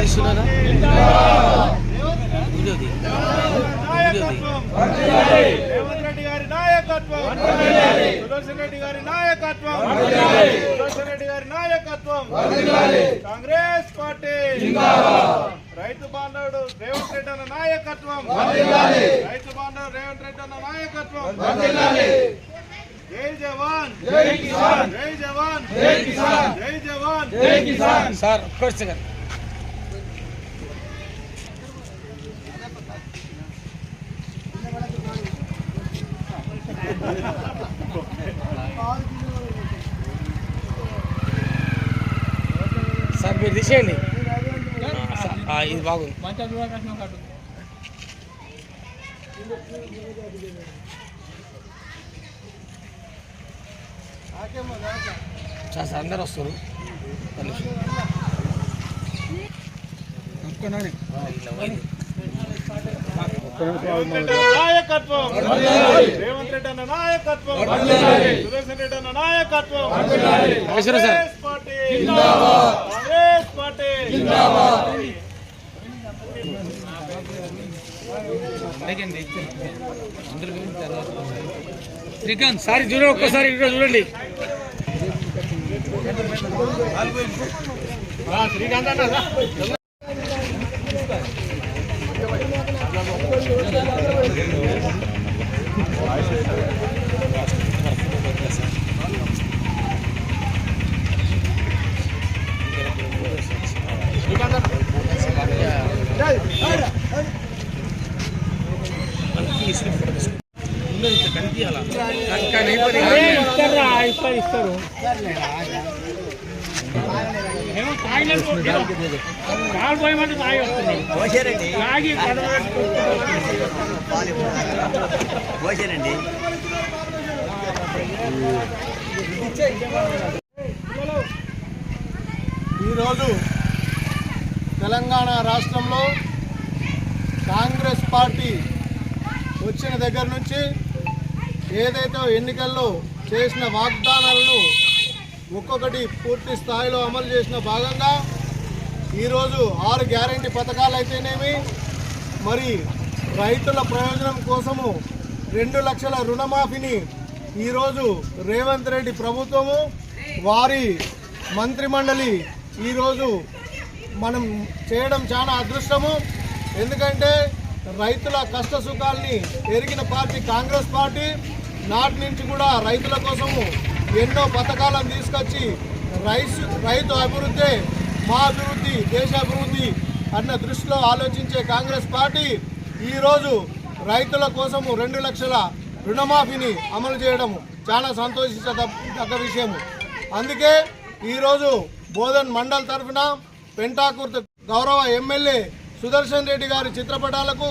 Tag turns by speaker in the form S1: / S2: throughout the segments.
S1: రేవంత్ రెడ్డి గారి నాయకత్వం, సుదర్శన్ రెడ్డి గారి నాయకత్వం, సుదర్శన్ రెడ్డి గారి నాయకత్వం, కాంగ్రెస్ పార్టీ రైతు బాంధవుడు రేవంత్ రెడ్డి అన్న నాయకత్వం, రైతు బాంధవుడు రేవంత్ రెడ్డి అన్న నాయకత్వం. జై జవాన్ జై కిసాన్, జై జవాన్ జై కిసాన్, జై జవాన్ జై కిసాన్.
S2: సార్ సార్ మీరు తీసేయండి, ఇది బాగుంది. సార్ అందరు వస్తారు.
S1: నాయకత్వం రేవంత్ రెడ్డి అన్న నాయకత్వం, సుదర్శన్ రెడ్డి అన్న నాయకత్వం, Congress party Congress party.
S2: Srikanth sir చూడండి, ఒక్కసారి ఇక్కడ చూడండి.
S1: శ్రీకాంత్ అన్న
S2: ఇస్తారు.
S3: ఈరోజు తెలంగాణ రాష్ట్రంలో కాంగ్రెస్ పార్టీ వచ్చిన దగ్గర నుంచి ఏదైతే ఎన్నికల్లో చేసిన వాగ్దానాలను ఒక్కొక్కటి పూర్తి స్థాయిలో అమలు చేసిన భాగంగా ఈరోజు 6 గ్యారంటీ పథకాలు అయితేనేమి, మరి రైతుల ప్రయోజనం కోసము 2 లక్షల రుణమాఫీని ఈరోజు రేవంత్ రెడ్డి ప్రభుత్వము వారి మంత్రిమండలి ఈరోజు మనం చేయడం చాలా అదృష్టము. ఎందుకంటే రైతుల కష్ట సుఖాల్ని ఎరిగిన పార్టీ కాంగ్రెస్ పార్టీ నాటి నుంచి కూడా రైతుల కోసము ఎన్నో పథకాలను తీసుకొచ్చి రైతు అభివృద్ధి మా అభివృద్ధి దేశ అభివృద్ధి అన్న దృష్టిలో ఆలోచించే కాంగ్రెస్ పార్టీ ఈరోజు రైతుల కోసము 2 లక్షల రుణమాఫీని అమలు చేయడము చాలా సంతోషించదగ్గ విషయము. అందుకే ఈరోజు బోధన్ మండల్ తరఫున పెంటాకుర్తి గౌరవ ఎమ్మెల్యే సుదర్శన్ రెడ్డి గారి చిత్రపటాలకు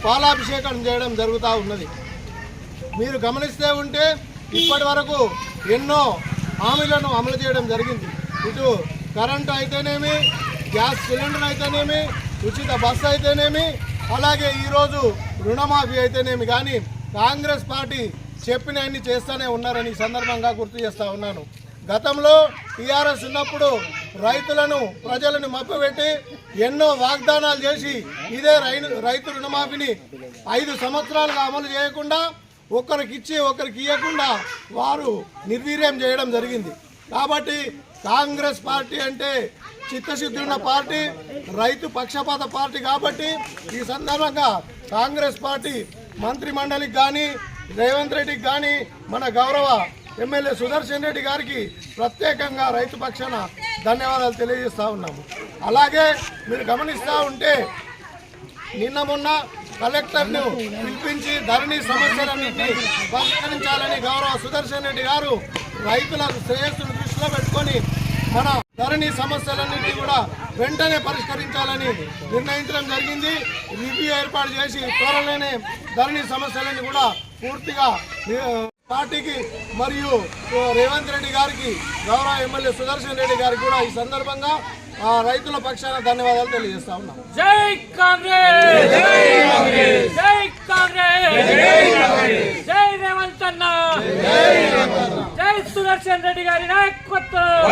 S3: పాలాభిషేకం చేయడం జరుగుతూ ఉన్నది. మీరు గమనిస్తే ఉంటే ఇప్పటి వరకు ఎన్నో హామీలను అమలు చేయడం జరిగింది. ఇటు కరెంటు అయితేనేమి, గ్యాస్ సిలిండర్ అయితేనేమి, ఉచిత బస్సు అయితేనేమి, అలాగే ఈరోజు రుణమాఫీ అయితేనేమి. కానీ కాంగ్రెస్ పార్టీ చెప్పినవన్నీ చేస్తూనే ఉన్నారని ఈ సందర్భంగా గుర్తు చేస్తూ ఉన్నాను. గతంలో టీఆర్ఎస్ ఉన్నప్పుడు రైతులను ప్రజలను మభ్యపెట్టి ఎన్నో వాగ్దానాలు చేసి ఇదే రైతు రుణమాఫీని 5 సంవత్సరాలుగా అమలు చేయకుండా ఒకరికి ఇచ్చి ఒకరికి ఇవ్వకుండా వారు నిర్వీర్యం చేయడం జరిగింది. కాబట్టి కాంగ్రెస్ పార్టీ అంటే చిత్తశుద్ధి ఉన్న పార్టీ, రైతు పక్షపాత పార్టీ. కాబట్టి ఈ సందర్భంగా కాంగ్రెస్ పార్టీ మంత్రి మండలికి కానీ రేవంత్ రెడ్డికి కానీ మన గౌరవ ఎమ్మెల్యే సుదర్శన్ రెడ్డి గారికి ప్రత్యేకంగా రైతు పక్షాన ధన్యవాదాలు తెలియజేస్తూ ఉన్నాము. అలాగే మీరు గమనిస్తూ ఉంటే నిన్న మొన్న కలెక్టర్ను పిలిపించి ధరణి సమస్యలన్నింటినీ పరిష్కరించాలని గౌరవ సుదర్శన్ రెడ్డి గారు రైతుల శ్రేయస్సును దృష్టిలో పెట్టుకొని మన ధరణి సమస్యలన్నింటినీ కూడా వెంటనే పరిష్కరించాలని నిర్ణయించడం జరిగింది. రివ్యూ ఏర్పాటు చేసి త్వరలోనే ధరణి సమస్యలన్నీ కూడా పూర్తిగా పార్టీకి మరియు రేవంత్ రెడ్డి గారికి గౌరవ ఎమ్మెల్యే సుదర్శన్ రెడ్డి గారికి కూడా ఈ సందర్భంగా రైతుల పక్షాన ధన్యవాదాలు తెలియజేస్తా ఉన్నాం.
S2: జై కాంగ్రెస్, జై కాంగ్రెస్, జై రేవంత్ అన్న, జై సుదర్శన్ రెడ్డి గారి నాయకత్వం.